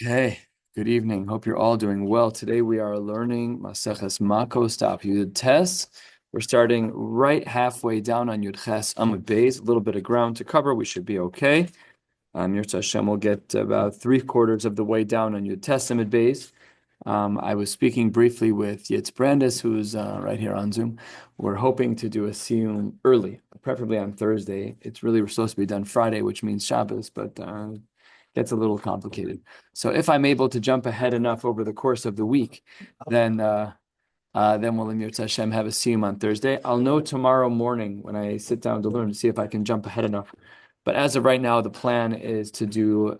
Hey, good evening. Hope you're all doing well. Today we are learning Maseches Makkos Daf Yomi. We're starting right halfway down on Yud Ches Amud Beis. A little bit of ground to cover. We should be okay. Yirtzeh Hashem will get about 3/4 of the way down on Yud Tes Amud Beis. I was speaking briefly with Yitz Brandis, who's right here on Zoom. We're hoping to do a siyum early, preferably on Thursday. We're supposed to be done Friday, which means Shabbos, but gets a little complicated. So if I'm able to jump ahead enough over the course of the week, then we'll Yirtzeh Hashem have a siyum on Thursday. I'll know tomorrow morning when I sit down to learn to see if I can jump ahead enough. But as of right now, the plan is to do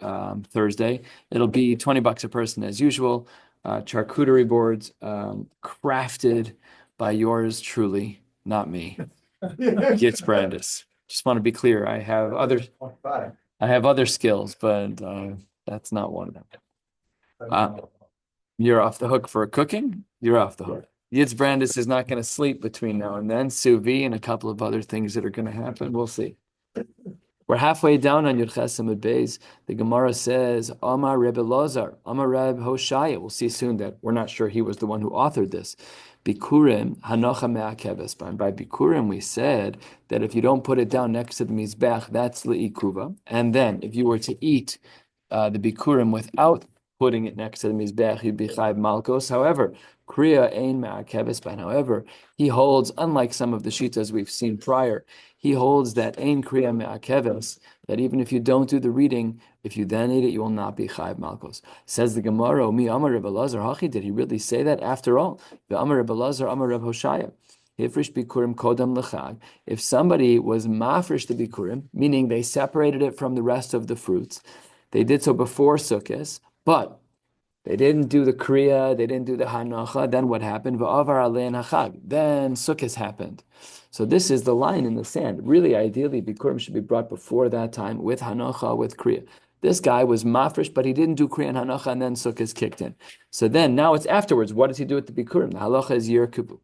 Thursday. It'll be $20 a person as usual. Charcuterie boards crafted by yours truly, not me. Gitz Brandis. Just want to be clear. I have other skills, but that's not one of them. You're off the hook for cooking. You're off the hook. Yitz Brandis is not going to sleep between now and then. Sous vide and a couple of other things that are going to happen. We'll see. We're halfway down on Yud Ches Amud Beis. The Gemara says, Amar Rebbe Lazar, Amar Reb Hoshaya. We'll see soon that we're not sure he was the one who authored this. Bikurim hanocha me'akeves. By Bikurim, we said that if you don't put it down next to the Mizbech, that's le'ikuva. And then if you were to eat the Bikurim without putting it next to the Mizbech, you'd be chayv Makkos. However, Kriya ein me'akeves. However, he holds, unlike some of the shitas we've seen prior, he holds that ein kriya me'akeves, that even if you don't do the reading, if you then eat it, you will not be chayv Makkos. Says the Gemara, Mi Amar Rebbe Lazar Hachi, did he really say that after all? The Amar Rebbe Lazar, Amar Reb Hoshaya. Ifrish bikurim kodam lechag. If somebody was mafresh the bikurim, meaning they separated it from the rest of the fruits, they did so before Sukkot, but they didn't do the kriya, they didn't do the hanacha. Then what happened? Va'avar alein hachag. Then Sukkot happened. So this is the line in the sand. Really, ideally, bikurim should be brought before that time with hanacha, with kriya. This guy was mafresh, but he didn't do kriya and hanacha, and then Sukkot kicked in. So then, now it's afterwards. What does he do with the bikurim? The halacha is yir kipu.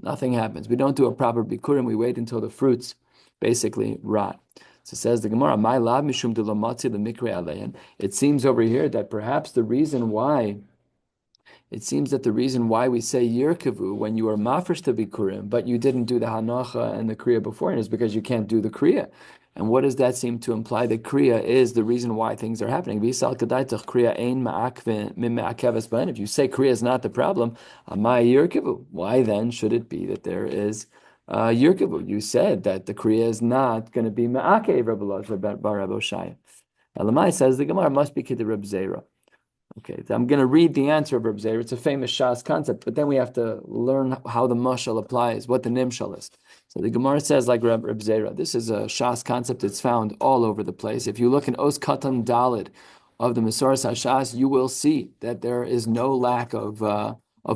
Nothing happens. We don't do a proper bikurim. We wait until the fruits basically rot. So says the Gemara, "My lab mishum de lamatzi lemikre alein." It seems over here that perhaps the reason why we say yirkavu when you are mafresh to bikurim, but you didn't do the hanacha and the kriya beforehand, is because you can't do the kriya. And what does that seem to imply? That kriya is the reason why things are happening. If you say kriya is not the problem, why then should it be that there is yirkavu? You said that the kriya is not going to be ma'akev Rebbe Lazar bar Rebbe Hoshaya. Elamai says the Gemara must be kid Reb Zera. Okay, so I'm going to read the answer of Reb Zera. It's a famous Shas concept, but then we have to learn how the mashal applies, what the nimshal is. So the Gemara says, like Reb Zera, this is a Shas concept. It's found all over the place. If you look in Os Katan Dalid of the Masoras HaShas, you will see that there is no lack of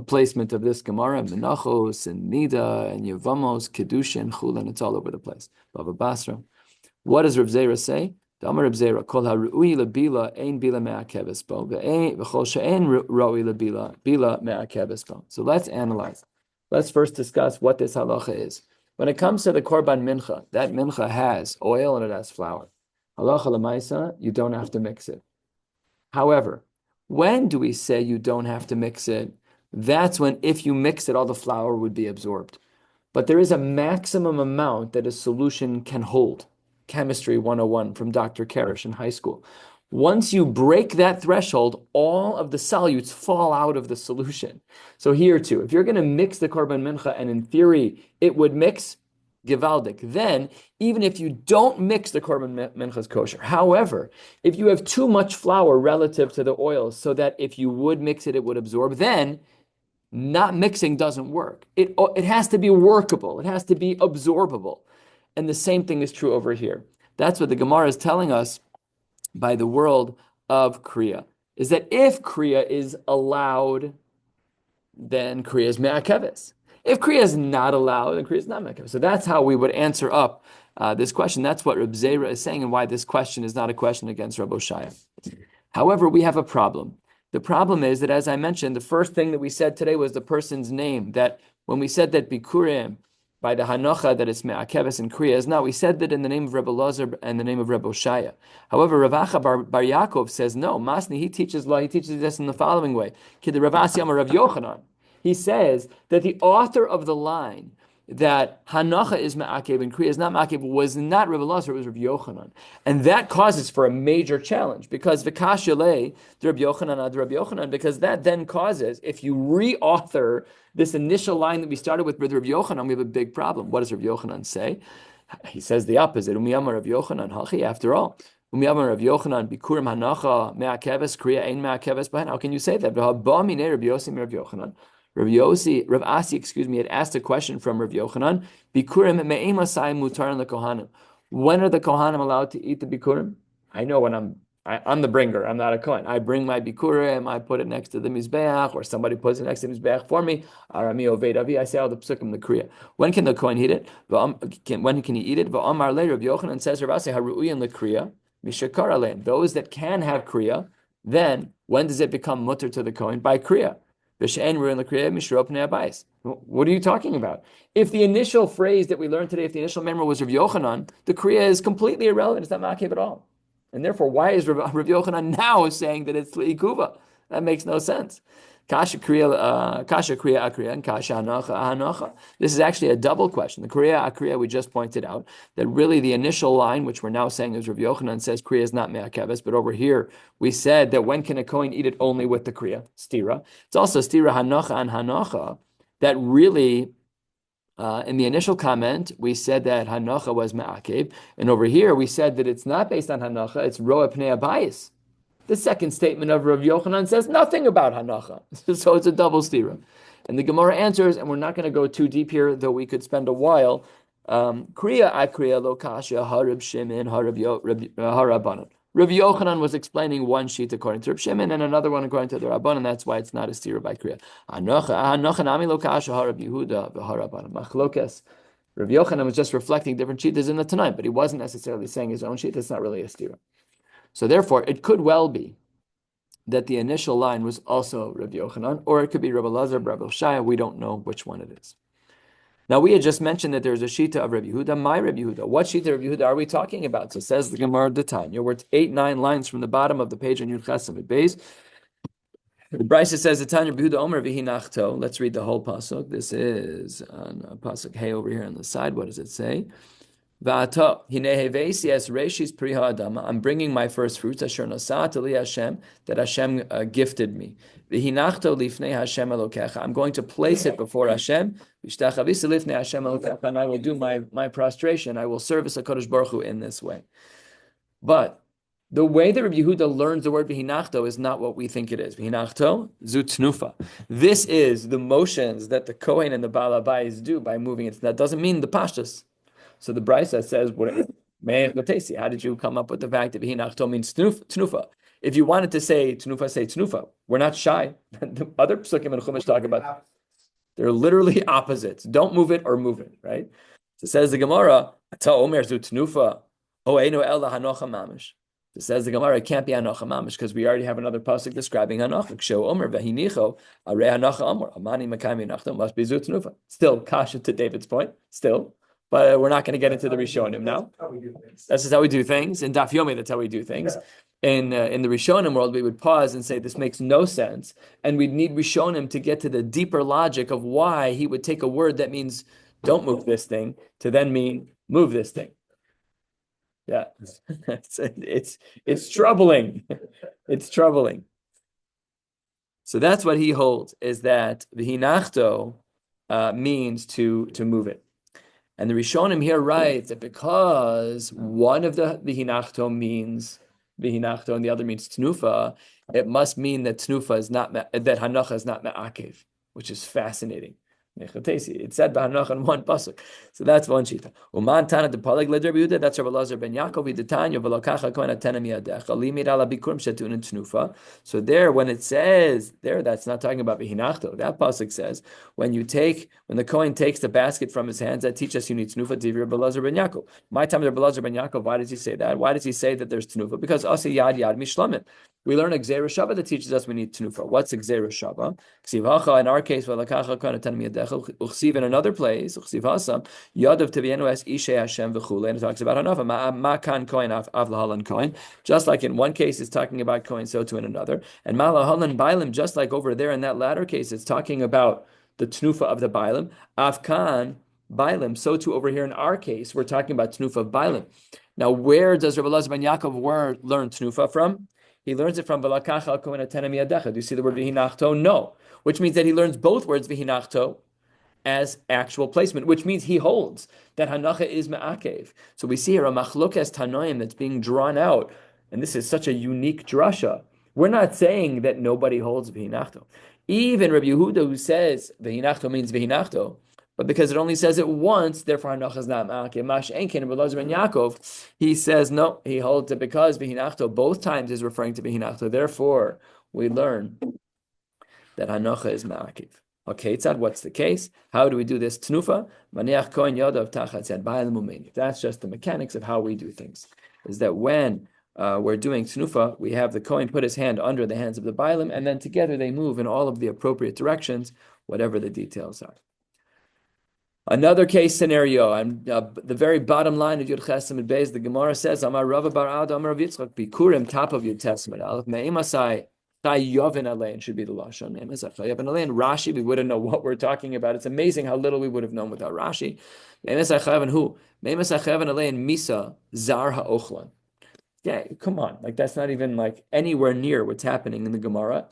placement of this Gemara, Menachos and Nida and Yevamos, Kedushin, Chulin. It's all over the place. Bava Basra. What does Reb Zera say? So let's analyze. Let's first discuss what this halacha is. When it comes to the korban mincha, that mincha has oil and it has flour. Halacha l'maisa, you don't have to mix it. However, when do we say you don't have to mix it? That's when, if you mix it, all the flour would be absorbed. But there is a maximum amount that a solution can hold. Chemistry 101 from Dr. Karesh in high school. Once you break that threshold, all of the solutes fall out of the solution. So here too, if you're going to mix the korban mincha, and in theory it would mix, givaldik, then even if you don't mix the korban mincha's kosher. However, if you have too much flour relative to the oil, so that if you would mix it, it would absorb, then not mixing doesn't work. It has to be workable. It has to be absorbable. And the same thing is true over here. That's what the Gemara is telling us by the world of Kriya, is that if Kriya is allowed, then Kriya is me'akeves. If Kriya is not allowed, then Kriya is not me'akeves. So that's how we would answer up this question. That's what Reb Zera is saying, and why this question is not a question against Reb Hoshaya. However, we have a problem. The problem is that, as I mentioned, the first thing that we said today was the person's name, that when we said that Bikurim by the hanocha that it's me'akeves and kriyas. Now, we said that in the name of Rebbe Lazar and the name of Rebbe Oshaya. However, Rav Acha bar Yaakov says, no, Masni, he teaches law, he teaches this in the following way. Kid Rav Asi Amar Rav Yochanan. He says that the author of the line that hanacha is ma'akev and kriya is not ma'akev was not Rebbe Lazar, it was Rabbi Yochanan. And that causes for a major challenge because v'kasha le Rabbi Yochanan ad Rabbi Yochanan, because that then causes, if you re-author this initial line that we started with Rabbi Yochanan, we have a big problem. What does Rabbi Yochanan say? He says the opposite. Umiyamar Rabbi Yochanan hachi, after all. Umiyamar Rabbi Yochanan bikurim hanacha me'akeves kriya ein me'akeves b'hen. How can you say that? V'haba minei Rabbi Yosim Rabbi Yochanan. Rav Asi, had asked a question from Rav Yochanan. Bikurim me'emasai mutar lekohanim. When are the kohanim allowed to eat the bikurim? I know when I'm the bringer. I'm not a kohen. I bring my bikurim. I put it next to the mizbeach, or somebody puts it next to the mizbeach for me. Arami oved avi. I say all the psukim the kriya. When can the kohen eat it? When can he eat it? V'amar le Rav Yochanan says Rav Asi haruuyan lekriya mishakar aleim. Those that can have kriya, then when does it become mutter to the kohen? By kriya. What are you talking about? If the initial phrase that we learned today, if the initial member was Rav Yochanan, the kriya is completely irrelevant. It's not ma'akev at all. And therefore, why is Rav Yochanan now saying that it's le'ikuva? That makes no sense. Kasha kriya akriya and kasha hanacha. This is actually a double question. The kriya akriya, we just pointed out that really the initial line, which we're now saying is Rav Yochanan says kriya is not me'akeves, but over here we said that when can a kohen eat it only with the kriya, stira. It's also stira hanacha and hanacha that really, in the initial comment, we said that hanacha was me'akev, and over here we said that it's not based on hanacha, it's roa pnei abayis. The second statement of Rav Yochanan says nothing about hanacha, so it's a double stira. And the Gemara answers, and we're not going to go too deep here, though we could spend a while. Kriya akriya lo kasha harab Shimon harabanan. Rav Yochanan was explaining one sheet according to Rav Shimon and another one according to the Rabban, and that's why it's not a stira by kriya. Hanacha nami lo kasha harab Yehuda v'harabanan machlokes. Rav Yochanan was just reflecting different shittas in the Tanai, but he wasn't necessarily saying his own sheet. It's not really a stira. So therefore, it could well be that the initial line was also Rabbi Yochanan, or it could be Rabbi Lazar, Rabbi Oshaya. We don't know which one it is. Now, we had just mentioned that there's a shita of Rabbi Yehuda, my Rabbi Yehuda. What shita of Rabbi Yehuda are we talking about? So says the Gemara D'Tanya. We're 8-9 lines from the bottom of the page on Yud Chesed Beis. The Brisa says, "Tanya Rabbi Yehuda Omer v'hinachto." Let's read the whole pasuk. This is on pasuk Hey over here on the side. What does it say? I'm bringing my first fruits, asher nasat li Hashem, that Hashem gifted me. I'm going to place it before Hashem, and I will do my prostration. I will service HaKadosh Baruch Hu in this way. But the way that Rabbi Yehuda learns the word v'hinachto is not what we think it is. V'hinachto zu tnufa. This is the motions that the Kohen and the Baal Habayis do by moving it. That doesn't mean the pashtus. So the Brisa says, how did you come up with the fact that v'hinachto means tnufa? If you wanted to say tnufa. We're not shy. The other psukim and Chumash talk about, they're literally opposites. Don't move it or move it, right? So says the Gemara, ata omer zu tnufa, ho'einu el hanocha mamish. It says the Gemara, it can't be hanocha mamish because we already have another pasuk describing hanocha. Ksho omer v'hinicho arei hanocha omer amani makami nachto must be zu tnufa. Still kasha to David's point. Still. But we're not going to get into the Rishonim now. This is how we do things. In Daf Yomi, that's how we do things. In the Rishonim world, we would pause and say, this makes no sense. And we'd need Rishonim to get to the deeper logic of why he would take a word that means don't move this thing to then mean move this thing. Yeah, it's troubling. It's troubling. So that's what he holds, is that v'hinachto means to move it. And the Rishonim here writes that because one of the hinachto means v'hinachto and the other means tnufa, it must mean that tnufa is not, that hanacha is not me'akev, which is fascinating. It said b'hanacha in one pasuk. So that's one shita. Uman tana de palag leder Yehuda. That's Rabbi Lazar ben Yaakov. V'detanya v'lokacha kohen atenem yadecha limid ala bikurim shetun and tnufa. So there, when it says there, that's not talking about v'hinachto. That pasuk says when the kohen takes the basket from his hands, that teaches us you need tnufa. Divi Rabbi Lazar ben Yaakov. My time Rabbi Lazar ben Yaakov. Why does he say that? Why does he say that there's tnufa? Because asi yad mishlamim. We learn a Gzeira Shava that teaches us we need Tnufa. What's a Gzeira Shava? Ksiv Hacha, in our case, in another place, Ksiv Hasam, Yadav Tivienu es Ishe Hashem v'chule, and it talks about Hanafa, Makan Kohen av lahalan Kohen. Just like in one case it's talking about Kohen, so too in another. And Malahalan Bailim, just like over there in that latter case, it's talking about the Tnufa of the Bailim. Avkan Bailim, so too over here in our case, we're talking about Tnufa of Bailim. Now, where does Rabbi Elazar ben Yaakov learn Tnufa from? He learns it from V'lakacha Kohen Atenem Yadecha. Do you see the word V'hinachto? No. Which means that he learns both words V'hinachto as actual placement, which means he holds that Hanacha is Me'akev. So we see here a Machlokas Tanoim that's being drawn out, and this is such a unique drasha. We're not saying that nobody holds V'hinachto. Even Rabbi Yehuda, who says V'hinachto means V'hinachto, but because it only says it once, therefore Hanacha is not Ma'akev. Mash Enkin, Rabbi Elazar ben Yaakov, he says no, he holds it because V'hinachto both times is referring to V'hinachto. Therefore, we learn that Hanacha is Ma'akev. Okay, Tzad, what's the case? How do we do this? Tnufa, Maniach Kohen Yodav Tachat Tzad Ba'al Mumeni. That's just the mechanics of how we do things. Is that when we're doing Tnufa, we have the Kohen put his hand under the hands of the Bailim, and then together they move in all of the appropriate directions, whatever the details are. Another case scenario, and the very bottom line of Yud Chesed Amud Beis, the Gemara says, Amar Rava bar Ada, Amar Rav Yitzchak, Bikurim, top of Yud Testament, Aleph Me'imasai, Chayovin Alein should be the Lashon. Me'imasai Chayovin Alein. Rashi, we wouldn't know what we're talking about. It's amazing how little we would have known without Rashi. Me'imasai Chayovin who? Me'imasai Chayovin Alein Misa Zar HaOchlan. Yeah, come on. Like, that's not even like anywhere near what's happening in the Gemara.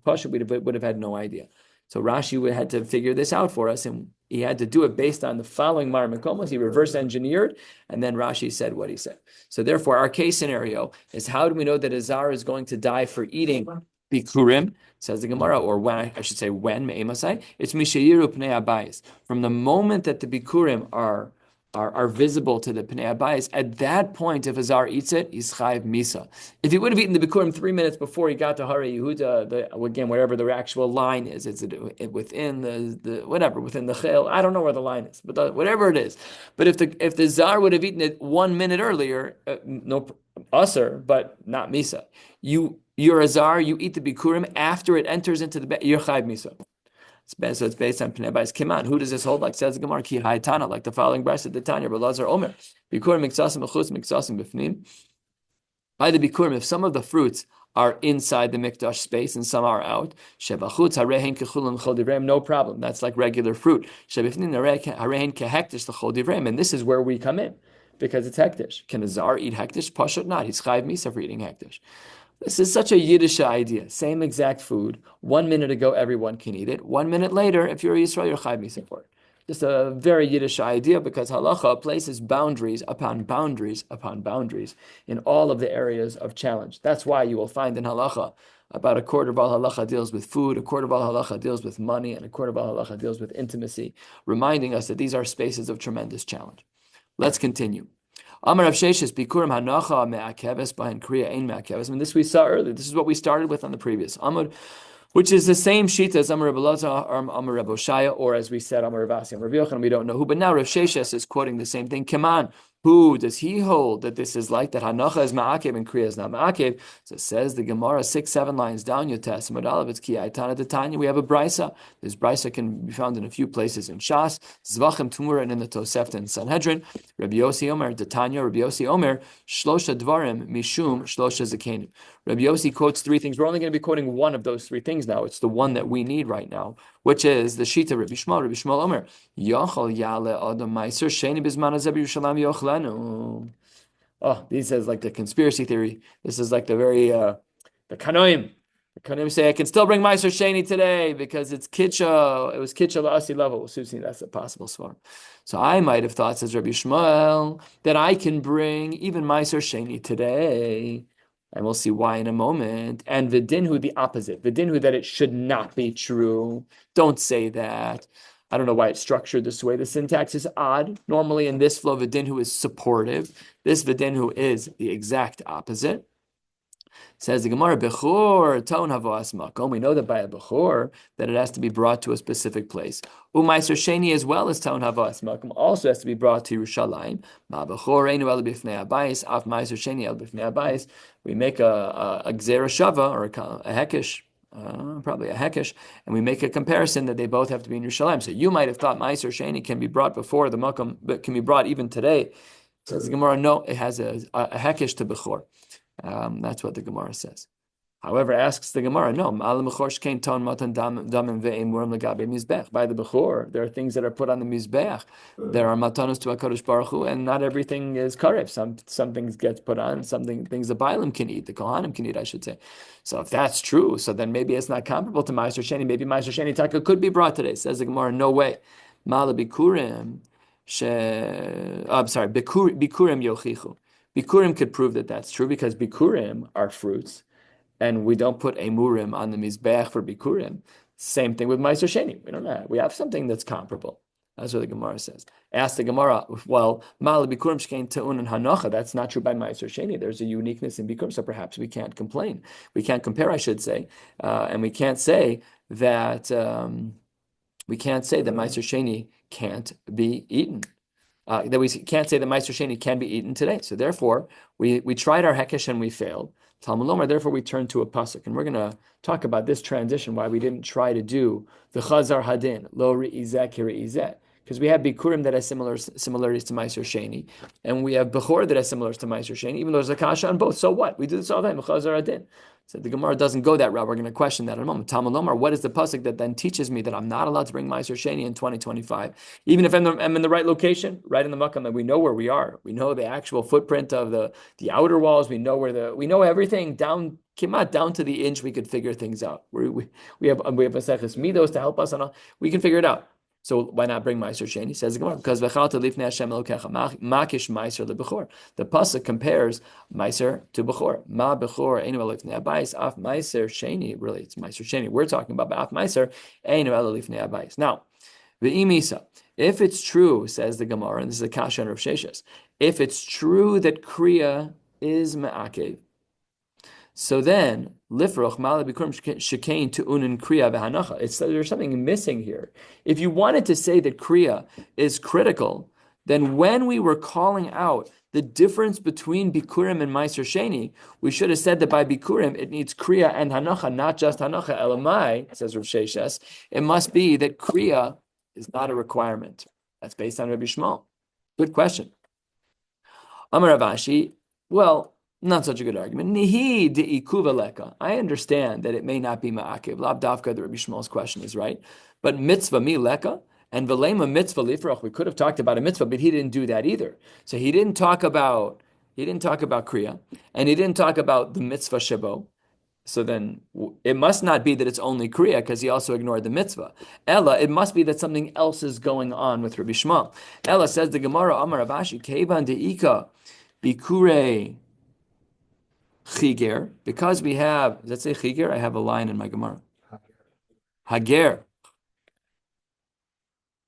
Pasha would have had no idea. So Rashi had to figure this out for us, and he had to do it based on the following Mar Mekomos. He reverse engineered, and then Rashi said what he said. So therefore, our case scenario is, how do we know that a Zar is going to die for eating Bikurim, says the Gemara, or when, I should say when, Me'emasai? It's Mishayiru Pnei Abayis. From the moment that the Bikurim are visible to the Pnei Abayis, at that point, if a Zar eats it, he's Chayiv Misa. If he would have eaten the Bikurim 3 minutes before he got to Hare Yehuda, again, wherever the actual line is, it's within the whatever, within the Chel, I don't know where the line is, but whatever it is. But if the Zar would have eaten it 1 minute earlier, no Aser, but not Misa. You're a Zar, you eat the Bikurim after it enters into the you're Chayiv Misa. So it's based on Pnei Abayis Kiman. Who does this hold? Like says the Gemara, Ki Haytana, like the following verse of the Tanya, Belazar Omer, Bikurim Miksasim Mechus Miksasim Bifnim. By the Bikurim, if some of the fruits are inside the Mikdash space and some are out, Shebachutz Harehin Kechulim Chol Divrei, no problem. That's like regular fruit. Shebifnim Harehin Kehektish L'Chol Divrei, and this is where we come in because it's hektish. Can a Zar eat hektish? Pashut not. He's Chayiv Misa for eating hektish. This is such a Yiddish idea. Same exact food. 1 minute ago, everyone can eat it. 1 minute later, if you're a Yisrael, you're Chayiv Misa for it. Just a very Yiddish idea, because halacha places boundaries upon boundaries upon boundaries in all of the areas of challenge. That's why you will find in halacha about a quarter of all halacha deals with food, a quarter of all halacha deals with money, and a quarter of all halacha deals with intimacy, reminding us that these are spaces of tremendous challenge. Let's continue. Amar Rav Sheshes Bikurim Hanacha Me'akeves Bahin Kriya Ein Me'akeves. I mean, this we saw earlier. This is what we started with on the previous Amar, which is the same shita as Amar Rabbi Elazar or Amar Rabbi Oshaya, or as we said Amar Rav Asi, Amar Rabbi Yochanan. We don't know who, but now Rav Sheshes is quoting the same thing. Kaman, who does he hold that this is like, that Hanacha is Ma'akev and Kriya is not Ma'akev? So it says the Gemara 6-7 lines down. Yotes Madalav it's Ki Aitana Detanya. We have a brisa. This brisa can be found in a few places in Shas, Zvachim Tumura, and in the Tosefta and Sanhedrin. Rabbi Yossi Omer Detanya. Rabbi Yossi Omer Shlosha Dvarim Mishum Shlosha Zakenim. Rabbi Yossi quotes 3 things. We're only going to be quoting one of those 3 things now. It's the one that we need right now, which is the Shita Rabbi Shmuel. Rabbi Shmuel Omer Yachal Yale Adam Meiser Sheni Bizman Azeb Yerushalayim Yochlenu. Oh, this is like the conspiracy theory. This is like the very the Kanoim. The Kanoim say I can still bring Meiser Sheni today because it's Kitcha. It was Kitcha La'asi level. That's a possible svar. So I might have thought, says Rabbi Shmuel, that I can bring even Meiser Sheni today. And we'll see why in a moment. And Vidinhu, the opposite. Vidinhu, that it should not be true. Don't say that. I don't know why it's structured this way. The syntax is odd. Normally in this flow, Vidinhu is supportive. This Vidinhu is the exact opposite. Says the Gemara, Bechor ton havas makom. We know that by a Bechor that it has to be brought to a specific place. Umaiser Sheni as well as ton havas makom also has to be brought to Yerushalayim. Ma Bechor einu el bifnei abayis, af Maiser Sheni el bifnei abayis. We make a gzera shava or a hekesh. Probably a hekesh, and we make a comparison that they both have to be in Yerushalayim. So you might have thought Maiser Sheni can be brought before the makom, but can be brought even today. Says the Gemara, no, it has a hekesh to Bechor. That's what the Gemara says. However, asks the Gemara, no, by the Bechor, there are things that are put on the Mizbeach. There are matanos to HaKadosh Baruch Hu, and not everything is karev. Some things get put on, things the Bailim can eat, the Kohanim can eat, I should say. So if that's true, so then maybe it's not comparable to Ma'aser Sheni. Maybe Ma'aser Sheni Taka could be brought today. Says the Gemara, no way. Mala Bikurim, I'm sorry, Bikurim Yochichu. Bikurim could prove that that's true because Bikurim are fruits, and we don't put emurim on the mizbeach for Bikurim. Same thing with Ma'aser Sheni. We don't know. We have something that's comparable. That's what the Gemara says. Ask the Gemara, well, Ma'al Bikurim shkein te'un and hanocha. That's not true by Ma'aser Sheni. There's a uniqueness in Bikurim, so perhaps we can't complain. We can't compare, I should say, and we can't say that Ma'aser Sheni can't be eaten. That we can't say that Ma'aser Sheni can be eaten today. So therefore, we tried our hekesh and we failed. Talmud Lomar, therefore we turn to a pasuk. And we're going to talk about this transition, why we didn't try to do the Chazar Hadin, Lo Re'izeh Ki Re'izeh. Because we have Bikurim that has similarities to Ma'aser Sheni, and we have Bechor that has similarities to Ma'aser Sheni, even though there's a kasha on both. So what? We do this all the time, Chazar Hadin. So the Gemara doesn't go that route. We're going to question that in a moment. Talmud Lomar, what is the pasuk that then teaches me that I'm not allowed to bring Ma'aser Sheni in 2025, even if I'm in the right location, right in the Makkah, that we know where we are. We know the actual footprint of the outer walls. We know we know everything down to the inch. We could figure things out. We have Maseches Midos to help us, and we can figure it out. So why not bring Ma'aser Sheni? Says the Gemara, because v'chalta lifnei Hashem Elokecha makish Ma'aser lebechor. The pasuk compares Ma'aser to Bechor. Ma Bechor einu elifnei abayis af Ma'aser Sheni. Really, it's Ma'aser Sheni we're talking about, but af Ma'aser einu elifnei abayis. Now, v'imisa, if it's true, says the Gemara, and this is a kasha on Rav Sheshes, if it's true that kriya is ma'akev, so then, lifroch mala bikurim shekain tu'unin kriya v'hanacha. There's something missing here. If you wanted to say that kriya is critical, then when we were calling out the difference between bikurim and Ma'aser Sheni, we should have said that by bikurim it needs kriya and hanacha, not just hanacha. Elamai, says Rav Sheshes, it must be that kriya is not a requirement. That's based on Rabbi Shmuel. Good question. Amar Rav Ashi, well, not such a good argument. Nihi de'ikuva leka. I understand that it may not be ma'akev. Lav dafka, the Rabbi Shmuel's question is right. But mitzvah mi leka, and velema mitzvah lifrach. We could have talked about a mitzvah, but he didn't do that either. So he didn't talk about kriya, and he didn't talk about the mitzvah shebo. So then it must not be that it's only kriya, because he also ignored the mitzvah. Ella, it must be that something else is going on with Rabbi Shmuel. Ella, says the Gemara, Amar Rav Ashi, kevan de'ika bikure Chiger, because we have, does that say Chiger? I have a line in my Gemara. Hager.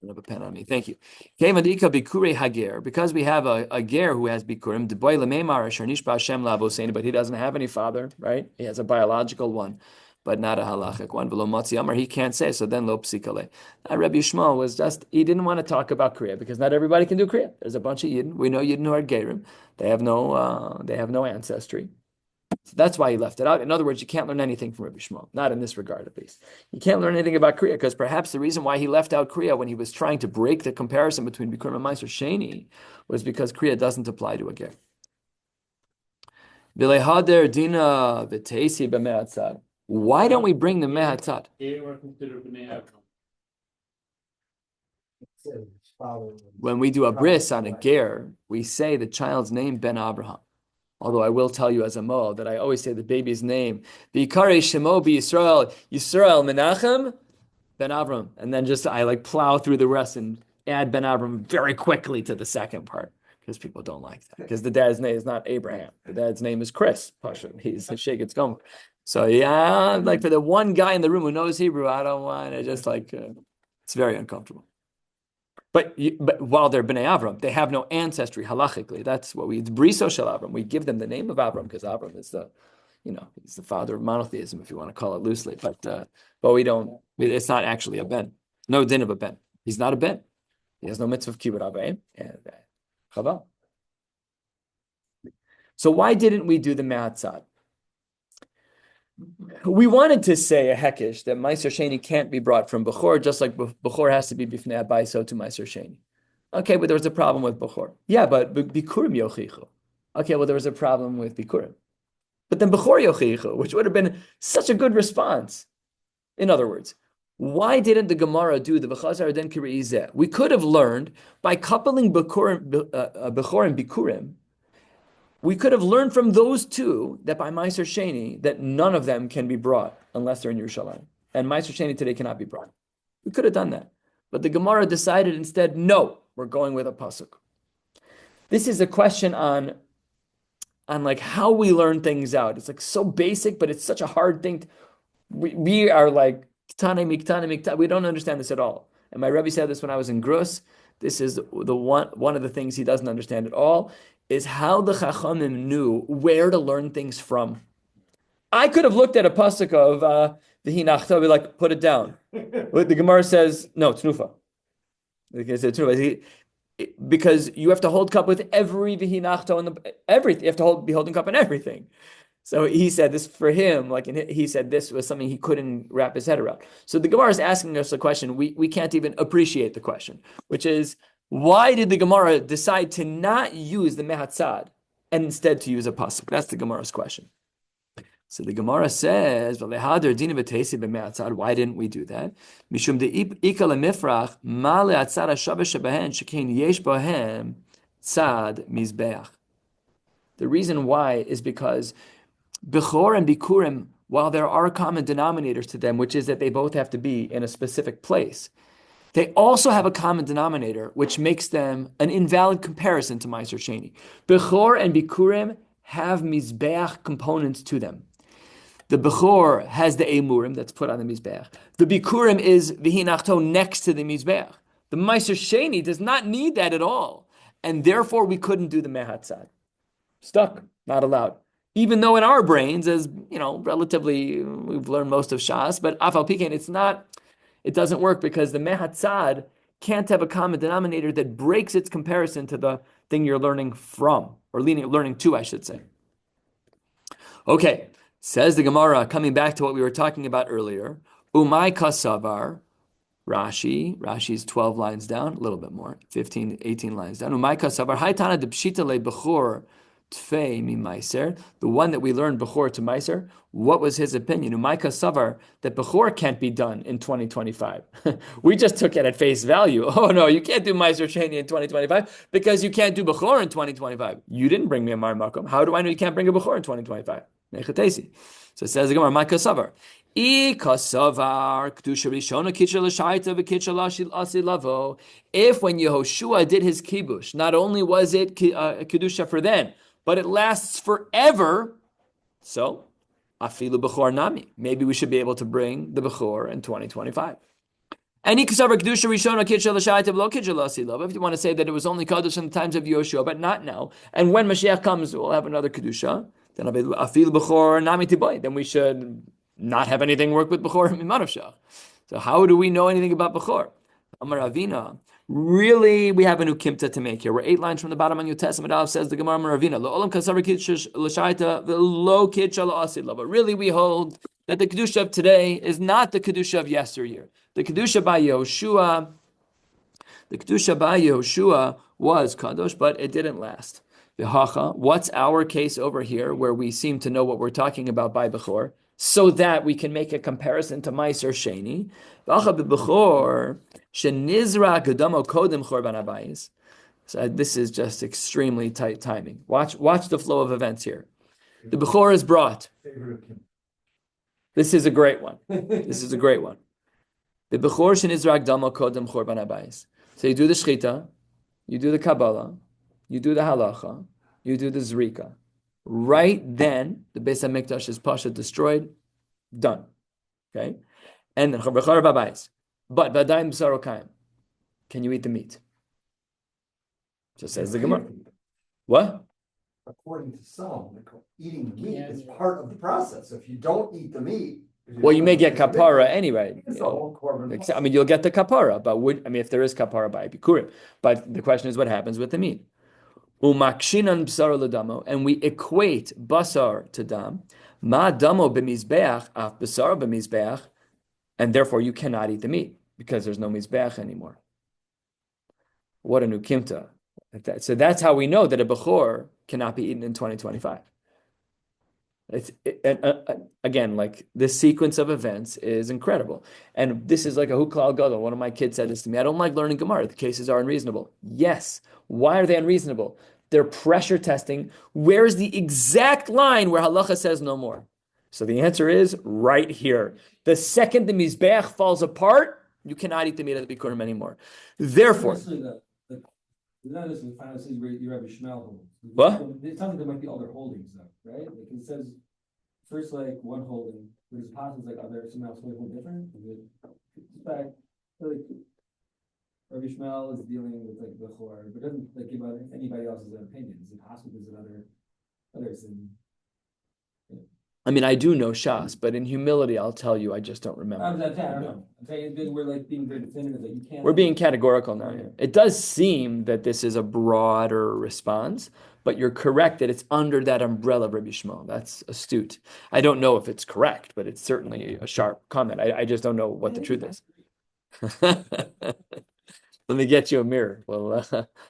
I have a pen on me. Thank you. Because we have a ger who has bikurim, but he doesn't have any father, right? He has a biological one, but not a halachic one. He can't say, so then lo psikale. Rabbi Yishmael was he didn't want to talk about kriya, because not everybody can do kriya. There's a bunch of Yidden. We know Yidden who are gerim. They have no ancestry. So that's why he left it out. In other words, you can't learn anything from Rabbi Shmuel, not in this regard at least. You can't learn anything about Kriya, because perhaps the reason why he left out Kriya when he was trying to break the comparison between Bikurim and Ma'aser Sheni was because Kriya doesn't apply to a ger. Why don't we bring the mehatzad? When we do a bris on a ger, we say the child's name Ben Abraham. Although I will tell you as a mo that I always say the baby's name, V'ikare Shemo Yisrael Menachem Ben Avram, and then I plow through the rest and add Ben Avram very quickly to the second part, because people don't like that, because the dad's name is not Abraham, the dad's name is Chris. He's a Sheikh Gomer. So yeah, for the one guy in the room who knows Hebrew, I don't want it. It's very uncomfortable. But while they're Bnei Avram, they have no ancestry halachically. That's what it's Briso Shel Avram. We give them the name of Avram because Avram is he's the father of monotheism, if you want to call it loosely. But we don't. It's not actually a ben. No din of a ben. He's not a ben. He has no mitzvah of kibbut avayim and chaval. So why didn't we do the me'atzad? We wanted to say a hekesh that Meiser Sheni can't be brought from Bechor, just like Bechor has to be bifnei abai, so to Meiser Sheni. Okay, but there was a problem with Bechor. Yeah, but Bikurim yochichu. Okay, well, there was a problem with Bikurim. But then Bechor yochichu, which would have been such a good response. In other words, why didn't the Gemara do the V'chazar den Kiri'izeh? We could have learned by coupling Bechor and Bikurim. We could have learned from those two that by Meiser Sheni that none of them can be brought unless they're in Yerushalayim. And Meiser Sheni today cannot be brought. We could have done that. But the Gemara decided instead, no, we're going with a pasuk. This is a question on like how we learn things out. It's like so basic, but it's such a hard thing. We are like, we don't understand this at all. And my Rebbe said this when I was in Grus. This is the one of the things he doesn't understand at all, is how the Chachamim knew where to learn things from. I could have looked at a pasuk of the Hinachta, be like, put it down. But the Gemara says, no, it's Nufa. Because you have to hold cup with every Vihinachta and everything. You have to be holding cup on everything. So he said this for him, he said this was something he couldn't wrap his head around. So the Gemara is asking us a question. We can't even appreciate the question, which is, why did the Gemara decide to not use the mehatzad and instead to use a pasuk? That's the Gemara's question. So the Gemara says, why didn't we do that? Mishum de'ika lemifrach ma le'atzad hashabash shebehen shekein yesh bohem tzad mizbeach. The reason why is because Bechor and Bikurim, while there are common denominators to them, which is that they both have to be in a specific place, they also have a common denominator, which makes them an invalid comparison to Meiser Sheni. Bechor and Bikurim have Mizbeach components to them. The Bechor has the Emurim that's put on the Mizbeach. The Bikurim is Vihinachto next to the Mizbeach. The Meiser Sheni does not need that at all. And therefore, we couldn't do the Mehatzad. Stuck, not allowed. Even though in our brains, as relatively, we've learned most of Shas, but Afal Pikein, it doesn't work because the Mehatzad can't have a common denominator that breaks its comparison to the thing you're learning from, or learning to, I should say. Okay, says the Gemara, coming back to what we were talking about earlier, Umay Kasavar, Rashi's 12 lines down, a little bit more, 15, 18 lines down. Umay Kasavar, Haitana de Pshita le Bechor, Tfei mi Meiser, the one that we learned Bechor to Meiser, what was his opinion? Umayka Savar, that Bechor can't be done in 2025. We just took it at face value. Oh no, you can't do Meiser Sheni in 2025 because you can't do Bechor in 2025. You didn't bring me a Mar Makom. How do I know you can't bring a Bechor in 2025? So it says again, Umayka Savar. If when Yehoshua did his kibush, not only was it kedusha for then, but it lasts forever. So, afilu bechor nami. Maybe we should be able to bring the bechor in 2025. And if you want to say that it was only kaddish in the times of Yehoshua, but not now, and when Mashiach comes, we'll have another kedusha. Then afilu bechor nami tiboy. Then we should not have anything work with bechor and mimanavshach. So how do we know anything about bechor? Amar Ravina. Really, we have a new kimta to make here. We're 8 lines from the bottom on your Testament. Says the Gemara Ravina. But really, we hold that the kedusha of today is not the kedusha of yesteryear. The kedusha by Yehoshua was kadosh, but it didn't last. What's our case over here, where we seem to know what we're talking about by bechor, so that we can make a comparison to Meiser Sheni? So this is just extremely tight timing. Watch the flow of events here. The Bechor is brought. This is a great one. The Bechor shenizrak damo kodem chorban habayis. So you do the shchita, you do the Kabbalah, you do the halacha, you do the zrika. Right then, the Beis HaMikdash is pasha destroyed, done. Okay? And then Bechor habayis. But Vadaim B'sarokayim. Can you eat the meat? Just says the Gemara. What? according to some, eating the meat is part of the process. So if you don't eat the meat, well, you may get kapara anyway. it's the whole korban. I mean, you'll get the kapara, but if there is kapara by bikurim, but the question is what happens with the meat. Umakshinan b'sar l'damo, and we equate basar to dam. Ma damo b'mizbeach af basar b'mizbeach, and therefore you cannot eat the meat because there's no mizbeach anymore. What a new kimta! So that's how we know that a bechor cannot be eaten in 2025. Again, like this sequence of events is incredible. And this is like a huklal gadol. One of my kids said this to me. I don't like learning Gemara. The cases are unreasonable. Yes. Why are they unreasonable? They're pressure testing. Where is the exact line where halacha says no more? So the answer is right here. The second the mizbeach falls apart, you cannot eat the meat of the bikurim anymore. Therefore, not this in final says your Rabbi Shmuel holds. What? It sounds like there might be other holdings though, right? Like it says first like one holding, but it's possible like other someone else will hold different. In fact, like Rabbi Shmuel is dealing with like the Bechor, but doesn't like give out anybody else's opinion. Is it possible there's others in? I mean, I do know Shas, but in humility, I'll tell you, I just don't remember. I don't know. I'm saying we're like being very definitive that you can't. We're being categorical now. Yeah. It does seem that this is a broader response, but you're correct that it's under that umbrella of Rabbi Shmuel. That's astute. I don't know if it's correct, but it's certainly a sharp comment. I just don't know what the truth is. Let me get you a mirror. We'll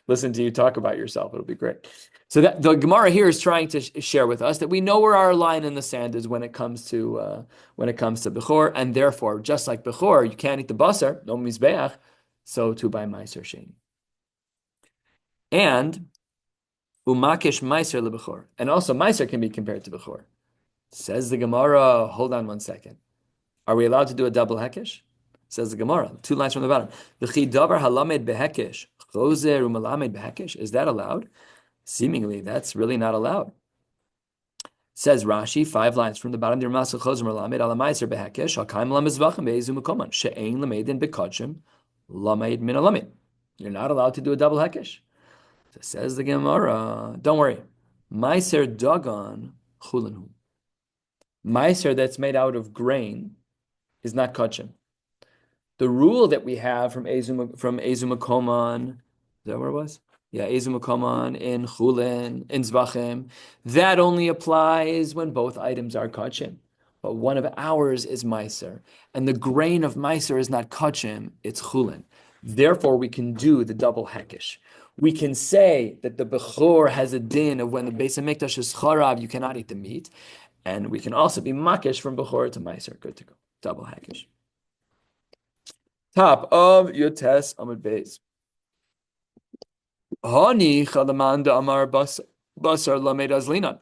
listen to you talk about yourself. It'll be great. So that the Gemara here is trying to share with us that we know where our line in the sand is when it comes to Bechor, and therefore, just like Bechor, you can't eat the basar, no mizbeach, so too by Meiser Sheni. And umakish Meiser leBechor, and also Meiser can be compared to Bechor. Says the Gemara. Hold on one second. Are we allowed to do a double hekesh? Says the Gemara, 2 lines from the bottom. V'chi davar halamed behekesh, chozer umalamed behekesh. Is that allowed? Seemingly, that's really not allowed. Says Rashi, 5 lines from the bottom. You're not allowed to do a double hekesh. So says the Gemara, don't worry. Meiser dagon chulenu. Meiser that's made out of grain is not kachim. The rule that we have from Ezumakoman, is that where it was? Yeah, Ezumakoman in Chulin, in Zvachim, that only applies when both items are kachim. But one of ours is Meiser, and the grain of Meiser is not kachim, it's Chulin. Therefore, we can do the double hekesh. We can say that the Bechor has a din of when the Beis HaMikdash is charav, you cannot eat the meat, and we can also be makish from Bechor to Meiser. Good to go. Double hekesh. Top of Yotes Amud Beis. Hani chalamanda amar basar lamed azlinan.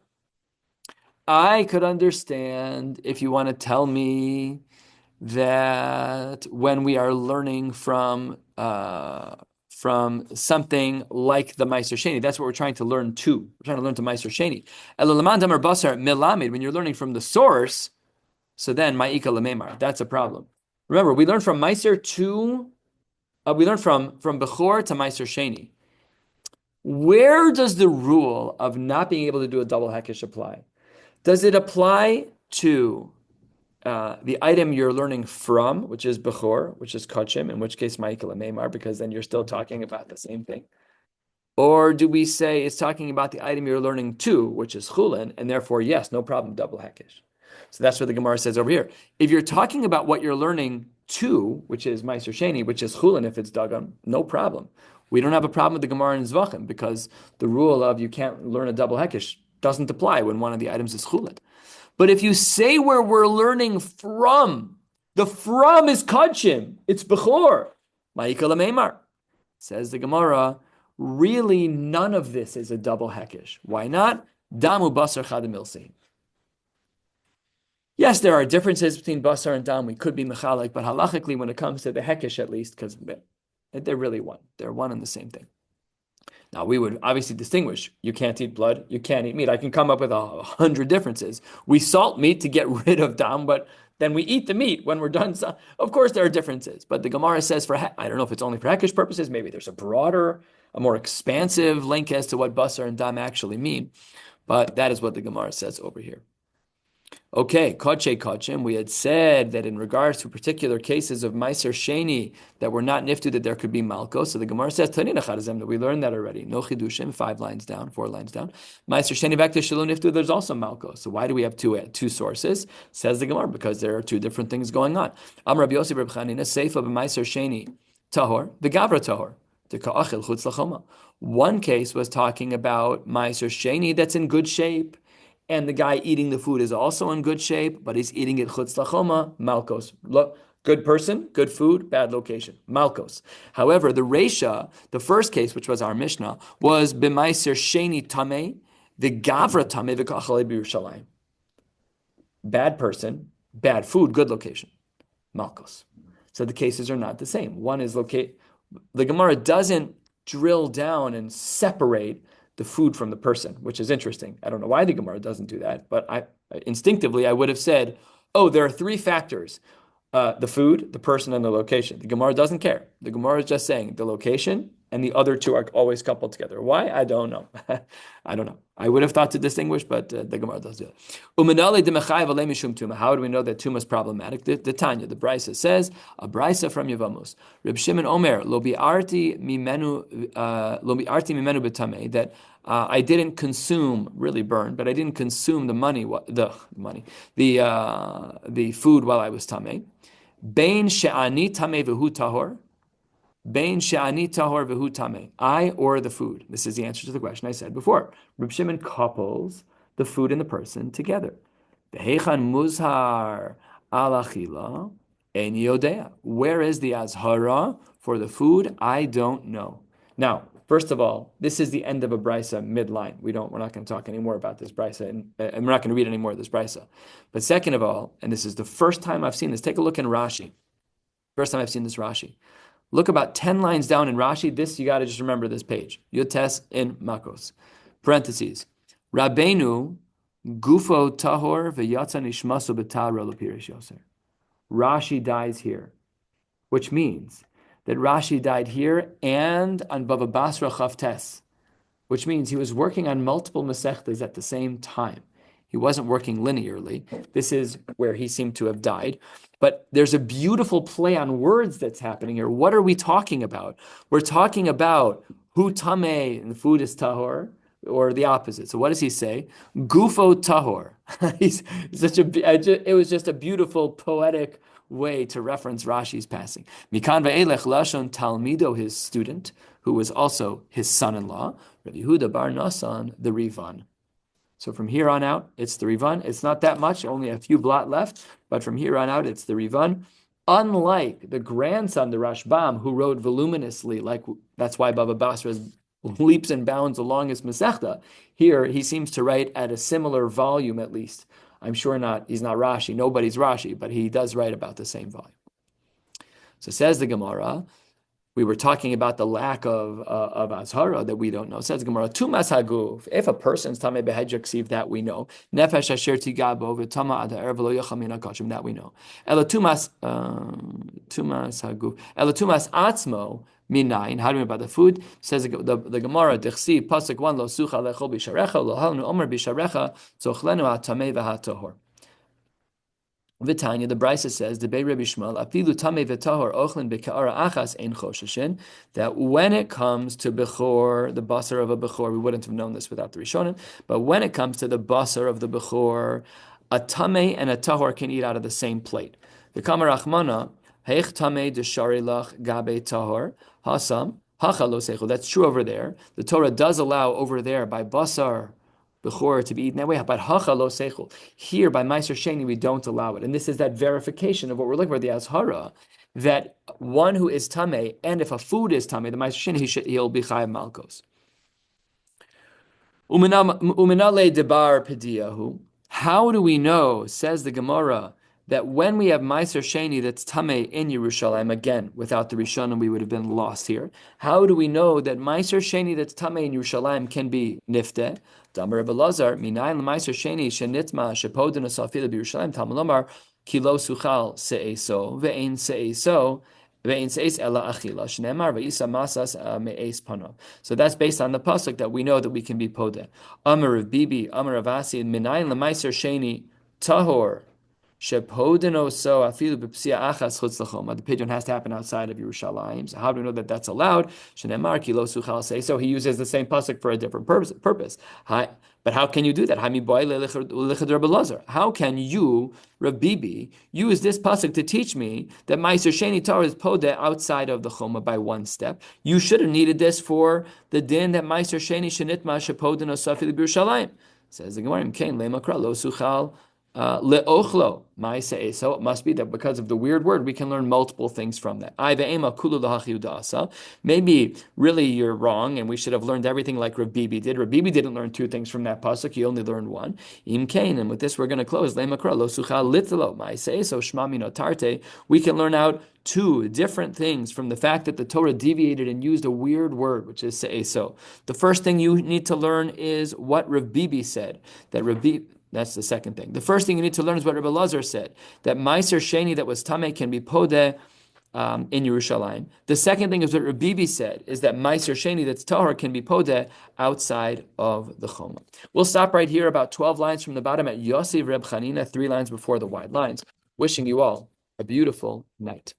I could understand if you want to tell me that when we are learning from something like the Meiser Sheni, that's what we're trying to learn to. We're trying to learn to Meiser Sheni. Elalamanda amar basar milamid. When you're learning from the source, so then ma'ika lememar. That's a problem. Remember, we learned from Meiser to, we learned from Bechor to Meiser Sheni. Where does the rule of not being able to do a double hekesh apply? Does it apply to the item you're learning from, which is Bechor, which is Kachim, in which case Ma'ikal Meimar, because then you're still talking about the same thing? Or do we say it's talking about the item you're learning to, which is Chulin, and therefore, yes, no problem, double hekesh. So that's what the Gemara says over here. If you're talking about what you're learning to, which is Meiser Sheni, which is Chulin, if it's Dagan, no problem. We don't have a problem with the Gemara in Zvachim because the rule of you can't learn a double hekesh doesn't apply when one of the items is Chulin. But if you say where we're learning from, the from is Kachim, it's Bechor, Ma'ikal Meimar. Says the Gemara, really none of this is a double hekesh. Why not? Damu basar chadam ilsein. Yes, there are differences between basar and dam. We could be mechalek, but halachically, when it comes to the hekesh, at least, because they're really one. They're one and the same thing. Now, we would obviously distinguish. You can't eat blood. You can't eat meat. I can come up with 100 differences. We salt meat to get rid of dam, but then we eat the meat when we're done. Of course, there are differences. But the Gemara says I don't know if it's only for hekesh purposes. Maybe there's a broader a more expansive link as to what basar and dam actually mean, but that is what the Gemara says over here. Okay, koche kochem. We had said that in regards to particular cases of meiser sheni that were not niftu, that there could be malkos. So the Gemara says tanina charazem, that we learned that already. No chidushim, 4 lines down. Meiser sheni back to shalom niftu. There's also malkos. So why do we have two sources? Says the Gemara, because there are two different things going on. Am Rabbi Yossi Reb Chanina seifa b'meiser sheni tahor v'gavra tahor. One case was talking about meiser sheni that's in good shape, and the guy eating the food is also in good shape, but he's eating it chutz lachoma, malkos. Look, good person, good food, bad location, malkos. However, the Reisha, the first case, which was our Mishnah, was b'meiser sheni tameh, the gavra tameh v'kachalei b'Yerushalayim. Bad person, bad food, good location, malkos. So the cases are not the same. One is locate. The Gemara doesn't drill down and separate the food from the person, which is interesting. I don't know why the Gemara doesn't do that, but instinctively I would have said, oh, there are 3 factors: the food, the person, and the location. The Gemara doesn't care. The Gemara is just saying the location and the other 2 are always coupled together. Why? I don't know. I don't know. I would have thought to distinguish, but the Gemara does do it. How do we know that tumah is problematic? The Tanya, the Brisa says, a Brisa from Yevamos. Reb Shimon Omer, lo bi'arti mimenu b'tamei, that I didn't consume, really burn, but I didn't consume the food while I was tamei. Bein she'ani tamei v'hu tahor. Bein she'ani tahor v'hu tamei. I or the food. This is the answer to the question I said before. Reb Shimon couples the food and the person together. V'heichan muzhar al achila en yodea. Where is the azhara for the food? I don't know. Now, first of all, this is the end of a brisa midline. We're not going to talk anymore about this brisa, and we're not going to read any more of this brisa. But second of all, and this is the first time I've seen this, take a look in Rashi. First time I've seen this Rashi. Look about 10 lines down in Rashi. This, you got to just remember this page. Yotes in Makkos. Parentheses. Rabbeinu gufo tahor v'yatza nishmaso b'tara l'pirish yoser. Rashi dies here, which means that Rashi died here and on Bava Basra Chavtes, which means he was working on multiple Maseches at the same time. He wasn't working linearly. This is where he seemed to have died. But there's a beautiful play on words that's happening here. What are we talking about? We're talking about hu tameh, and the food is tahor, or the opposite. So what does he say? Gufo tahor. It was just a beautiful poetic way to reference Rashi's passing. Mikan ve'elech lashon talmido, his student, who was also his son-in-law, Rabbi Yehuda bar Nasan, the Rivan. So from here on out, it's the Rivan. It's not that much, only a few blot left, but from here on out, it's the Rivan. Unlike the grandson, the Rashbam, who wrote voluminously, that's why Baba Basra leaps and bounds along his Masechta. Here, he seems to write at a similar volume, at least. I'm sure he's not Rashi, nobody's Rashi, but he does write about the same volume. So says the Gemara, we were talking about the lack of azhara that we don't know. Says the Gemara, tumas haguf. If a person's tamei behedyaksiv, that we know. Nefesh asher tigabo v'tama ad ha'erev v'lo yachal min ha'kachim, that we know. Ela tumas haguf. Ela tumas atzmo minayin. How do we know about the food? Says the Gemara, dechsi pasuk 1 lo sucha lechol bisharecha lo halnu omer bisharecha zochlenu ha'tamei v'ha'tohor. Vitanya, the Brisa says, the Bei Rabbi Shmuel, afilu tamei v'tahor ochlin b'ka'ara achas ein chosheshin, that when it comes to bechor, the basar of a bechor, we wouldn't have known this without the Rishonim, but when it comes to the basar of the bechor, a tamei and a tahor can eat out of the same plate. The Kamar Achmana, heich tamei deshari lach gabe tahor, hasam, hacha lo seichel. That's true over there. The Torah does allow over there by basar, bechor, to be eaten that way, but hacha lo seichel. Here by Meiser Sheni we don't allow it, and this is that verification of what we're looking for, the azhara, that one who is tamei, and if a food is tamei, the Meiser Sheni he'll be chayav malkos. Uminale debar pediyahu. How do we know? Says the Gemara, that when we have Meiser Sheni that's tamei in Yerushalayim, again, without the Rishonim, we would have been lost here. How do we know that Meiser Sheni that's tamei in Yerushalayim can be nifte? Damar Rebbe Lazar, minayin l'Meiser Sheni shenitma shepodin asafila b'Yerushalayim Talmud Lomar kilo suchal se'eso ve'ein se'eso So that's based on the pasuk that we know that we can be podeh. Amar of Bibi, Amar of Asi, Minayin Lemaiser Sheni Tahor. The pigeon has to happen outside of Yerushalayim. So how do we know that that's allowed? So he uses the same pasuk for a different purpose. But how can you do that? How can you, Rabbi, use this pasuk to teach me that Meiser Sheni Torah is podeh outside of the choma by one step? You should have needed this for the din that Meiser Sheni Shenitma Shepodin Osafil Yerushalayim. Says the Gemara, Kain Lemakra Lo Suchal. Leochlo, so it must be that because of the weird word, we can learn multiple things from that. Maybe really you're wrong, and we should have learned everything like Rabbi Bibi did. Rabbi Bibi didn't learn two things from that pasuk; he only learned one. And with this, we're going to close. So shmami notarte. We can learn out two different things from the fact that the Torah deviated and used a weird word, which is se'eso. The first thing you need to learn is what Rabbi Bibi said. That's the second thing. The first thing you need to learn is what Rabbi Lazar said, that Meiser Sheni that was Tameh can be podeh in Yerushalayim. The second thing is what Rabbi Bibi said, is that Meiser Sheni that's Tahor can be podeh outside of the Choma. We'll stop right here, about 12 lines from the bottom at Yosef Reb Chanina, 3 lines before the wide lines. Wishing you all a beautiful night.